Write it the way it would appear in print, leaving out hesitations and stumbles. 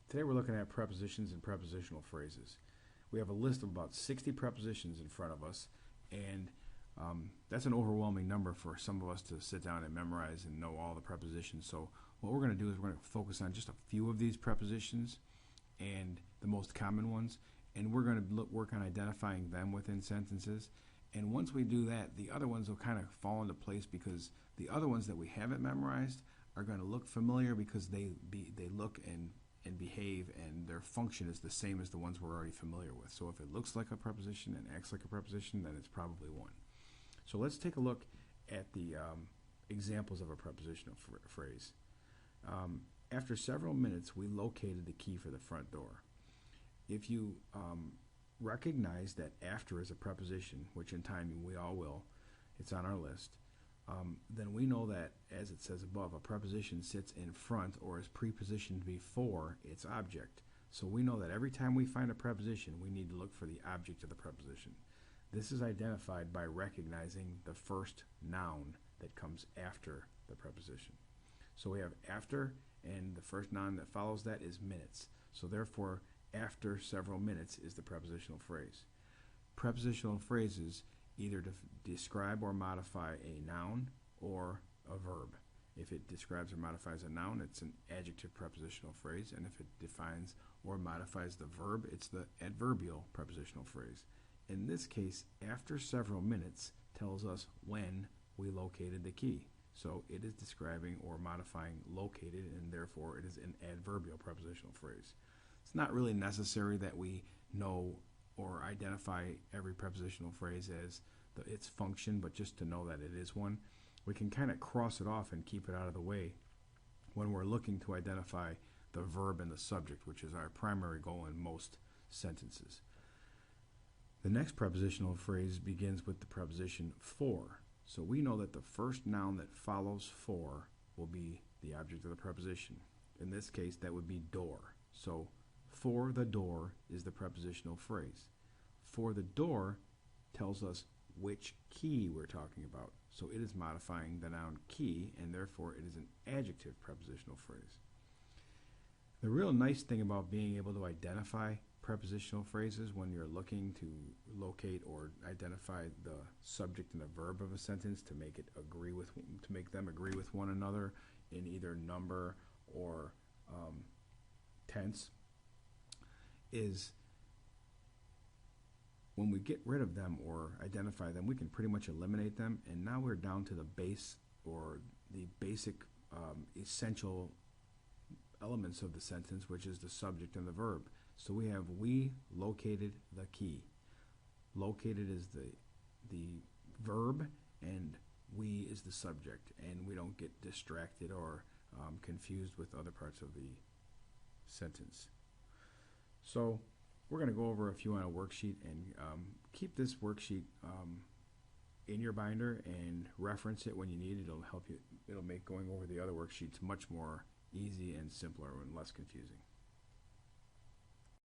Today we're looking at prepositions and prepositional phrases. We have a list of about 60 prepositions in front of us, and that's an overwhelming number for some of us to sit down and memorize and know all the prepositions. So what we're going to do is we're going to focus on just a few of these prepositions and the most common ones, and we're going to work on identifying them within sentences. And once we do that, the other ones will kind of fall into place, because the other ones that we haven't memorized are going to look familiar because they look and behave, and their function is the same as the ones we're already familiar with. So if it looks like a preposition and acts like a preposition, then it's probably one. So let's take a look at the examples of a prepositional phrase. After several minutes, we located the key for the front door. If you recognize that after is a preposition, which in time we all will, it's on our list, then we know that, as it says above, a preposition sits in front or is prepositioned before its object. So we know that every time we find a preposition, we need to look for the object of the preposition. This is identified by recognizing the first noun that comes after the preposition. So we have after, and the first noun that follows that is minutes. So therefore, after several minutes is the prepositional phrase. Prepositional phrases either describe or modify a noun or a verb. If it describes or modifies a noun, it's an adjective prepositional phrase, and if it defines or modifies the verb, it's the adverbial prepositional phrase. In this case, after several minutes tells us when we located the key. So it is describing or modifying located, and therefore it is an adverbial prepositional phrase. It's not really necessary that we know or identify every prepositional phrase as its function, but just to know that it is one, we can kind of cross it off and keep it out of the way when we're looking to identify the verb and the subject, which is our primary goal in most sentences. The next prepositional phrase begins with the preposition for. So we know that the first noun that follows for will be the object of the preposition. In this case, that would be door. So for the door is the prepositional phrase. For the door tells us which key we're talking about. So it is modifying the noun key, and therefore it is an adjective prepositional phrase. The real nice thing about being able to identify prepositional phrases when you're looking to locate or identify the subject and the verb of a sentence to make them agree with one another in either number or tense is when we get rid of them or identify them, we can pretty much eliminate them, and now we're down to the base or the basic essential elements of the sentence, which is the subject and the verb. So we have we located the key. Located is the verb, and we is the subject, and we don't get distracted or confused with other parts of the sentence. So we're going to go over a few on a worksheet, and keep this worksheet in your binder and reference it when you need it. It'll help you. It'll make going over the other worksheets much more easy and simpler and less confusing.